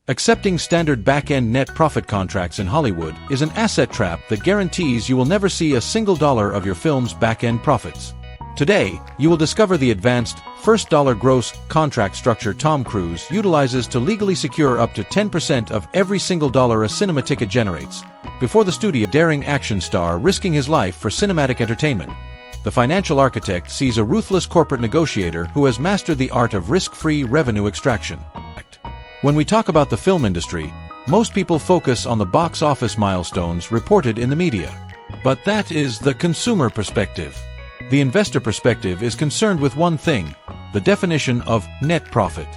Accepting standard back-end net profit contracts in Hollywood is an asset trap that guarantees you will never see a single dollar of your film's back-end profits. Today, you will discover the advanced, first-dollar gross contract structure Tom Cruise utilizes to legally secure up to 10% of every single dollar a cinema ticket generates, before the studio daring action star risking his life for cinematic entertainment. The financial architect sees a ruthless corporate negotiator who has mastered the art of risk-free revenue extraction. When we talk about the film industry, most people focus on the box office milestones reported in the media. But that is the consumer perspective. The investor perspective is concerned with one thing: the definition of net profit.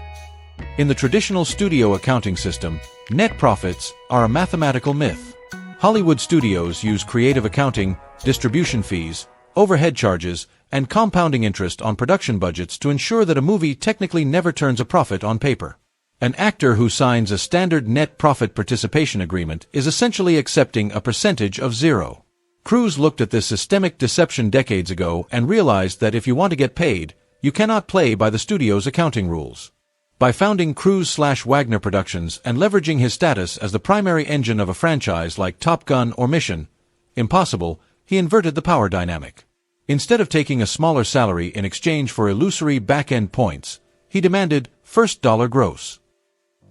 In the traditional studio accounting system, net profits are a mathematical myth. Hollywood studios use creative accounting, distribution fees, overhead charges, and compounding interest on production budgets to ensure that a movie technically never turns a profit on paper. An actor who signs a standard net profit participation agreement is essentially accepting a percentage of zero. Cruise looked at this systemic deception decades ago and realized that if you want to get paid, you cannot play by the studio's accounting rules. By founding Cruise/Wagner Productions and leveraging his status as the primary engine of a franchise like Top Gun or Mission Impossible, he inverted the power dynamic. Instead of taking a smaller salary in exchange for illusory back-end points, he demanded first dollar gross.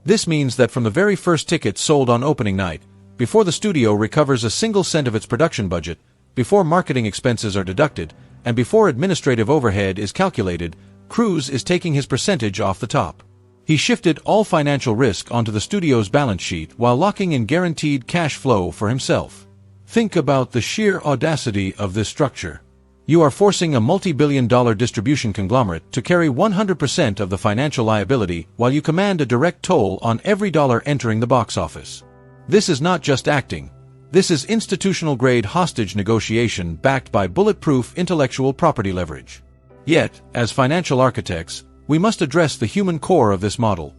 This means that from the very first ticket sold on opening night, before the studio recovers a single cent of its production budget, before marketing expenses are deducted, and before administrative overhead is calculated, Cruise is taking his percentage off the top. He shifted all financial risk onto the studio's balance sheet while locking in guaranteed cash flow for himself. Think about the sheer audacity of this structure. You are forcing a multi-billion-dollar distribution conglomerate to carry 100% of the financial liability while you command a direct toll on every dollar entering the box office. This is not just acting. This is institutional-grade hostage negotiation backed by bulletproof intellectual property leverage. Yet, as financial architects, we must address the human core of this model.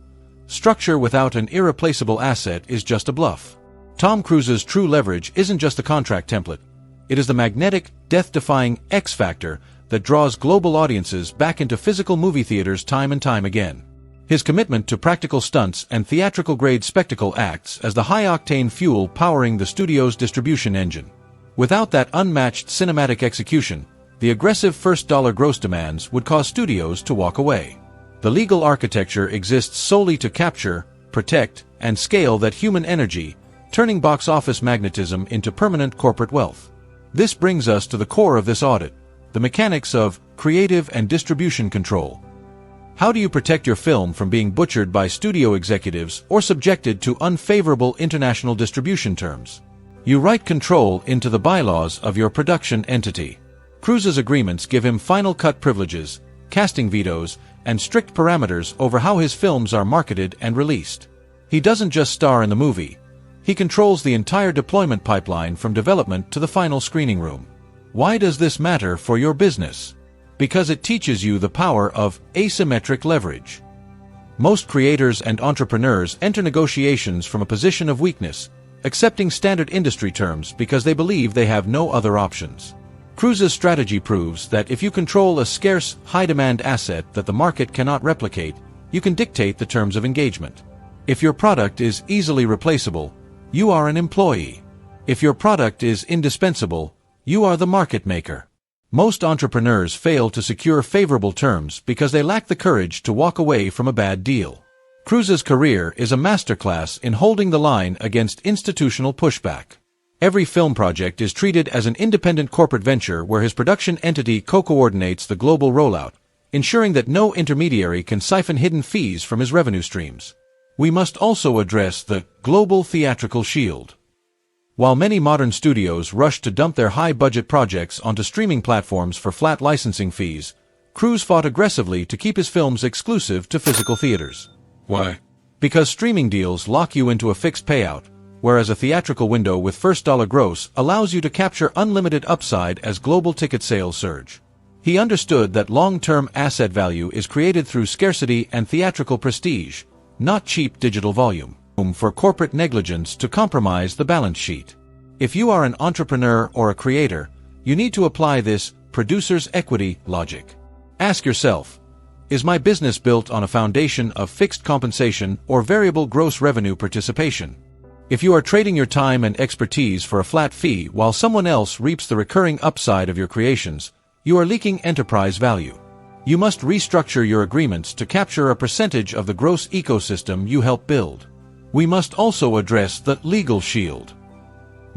Structure without an irreplaceable asset is just a bluff. Tom Cruise's true leverage isn't just a contract template. It is the magnetic, death-defying X factor that draws global audiences back into physical movie theaters time and time again. His commitment to practical stunts and theatrical-grade spectacle acts as the high-octane fuel powering the studio's distribution engine. Without that unmatched cinematic execution, the aggressive first-dollar gross demands would cause studios to walk away. The legal architecture exists solely to capture, protect, and scale that human energy, turning box office magnetism into permanent corporate wealth. This brings us to the core of this audit: the mechanics of creative and distribution control. How do you protect your film from being butchered by studio executives or subjected to unfavorable international distribution terms? You write control into the bylaws of your production entity. Cruise's agreements give him final cut privileges, casting vetoes, and strict parameters over how his films are marketed and released. He doesn't just star in the movie. He controls the entire deployment pipeline from development to the final screening room. Why does this matter for your business? Because it teaches you the power of asymmetric leverage. Most creators and entrepreneurs enter negotiations from a position of weakness, accepting standard industry terms because they believe they have no other options. Cruise's strategy proves that if you control a scarce, high-demand asset that the market cannot replicate, you can dictate the terms of engagement. If your product is easily replaceable, you are an employee. If your product is indispensable, you are the market maker. Most entrepreneurs fail to secure favorable terms because they lack the courage to walk away from a bad deal. Cruise's career is a masterclass in holding the line against institutional pushback. Every film project is treated as an independent corporate venture where his production entity co-coordinates the global rollout, ensuring that no intermediary can siphon hidden fees from his revenue streams. We must also address the global theatrical shield. While many modern studios rush to dump their high-budget projects onto streaming platforms for flat licensing fees, Cruise fought aggressively to keep his films exclusive to physical theaters. Why? Because streaming deals lock you into a fixed payout, whereas a theatrical window with first-dollar gross allows you to capture unlimited upside as global ticket sales surge. He understood that long-term asset value is created through scarcity and theatrical prestige, not cheap digital volume, for corporate negligence to compromise the balance sheet. If you are an entrepreneur or a creator, you need to apply this producer's equity logic. Ask yourself, Is my business built on a foundation of fixed compensation or variable gross revenue participation? If you are trading your time and expertise for a flat fee while someone else reaps the recurring upside of your creations, you are leaking enterprise value. You must restructure your agreements to capture a percentage of the gross ecosystem you help build. We must also address the legal shield.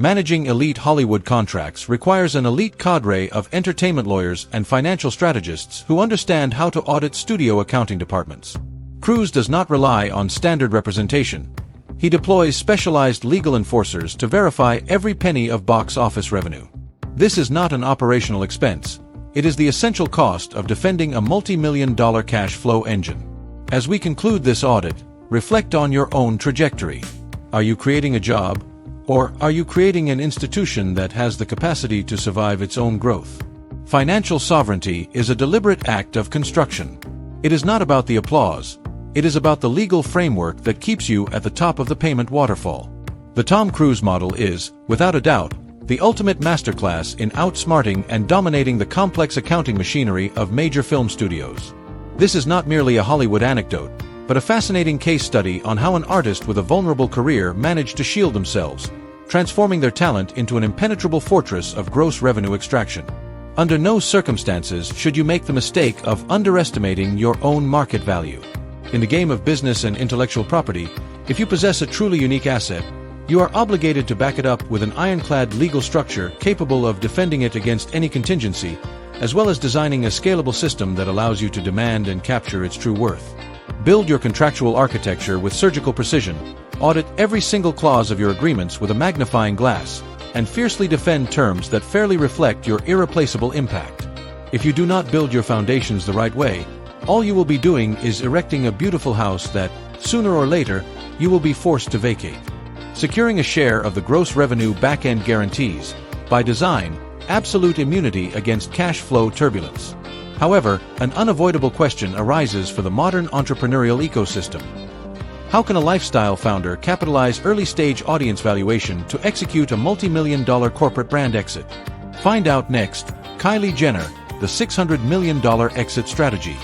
Managing elite Hollywood contracts requires an elite cadre of entertainment lawyers and financial strategists who understand how to audit studio accounting departments. Cruise does not rely on standard representation. He deploys specialized legal enforcers to verify every penny of box office revenue. This is not an operational expense. It is the essential cost of defending a multi-million-dollar cash flow engine. As we conclude this audit, reflect on your own trajectory. Are you creating a job? Or are you creating an institution that has the capacity to survive its own growth? Financial sovereignty is a deliberate act of construction. It is not about the applause. It is about the legal framework that keeps you at the top of the payment waterfall. The Tom Cruise model is, without a doubt, the ultimate masterclass in outsmarting and dominating the complex accounting machinery of major film studios. This is not merely a Hollywood anecdote, but a fascinating case study on how an artist with a vulnerable career managed to shield themselves, transforming their talent into an impenetrable fortress of gross revenue extraction. Under no circumstances should you make the mistake of underestimating your own market value. In the game of business and intellectual property, if you possess a truly unique asset, you are obligated to back it up with an ironclad legal structure capable of defending it against any contingency, as well as designing a scalable system that allows you to demand and capture its true worth. Build your contractual architecture with surgical precision, audit every single clause of your agreements with a magnifying glass, and fiercely defend terms that fairly reflect your irreplaceable impact. If you do not build your foundations the right way, all you will be doing is erecting a beautiful house that, sooner or later, you will be forced to vacate. Securing a share of the gross revenue back-end guarantees, by design, absolute immunity against cash flow turbulence. However, an unavoidable question arises for the modern entrepreneurial ecosystem. How can a lifestyle founder capitalize early-stage audience valuation to execute a multi-million-dollar corporate brand exit? Find out next. Kylie Jenner, the $600 million exit strategy.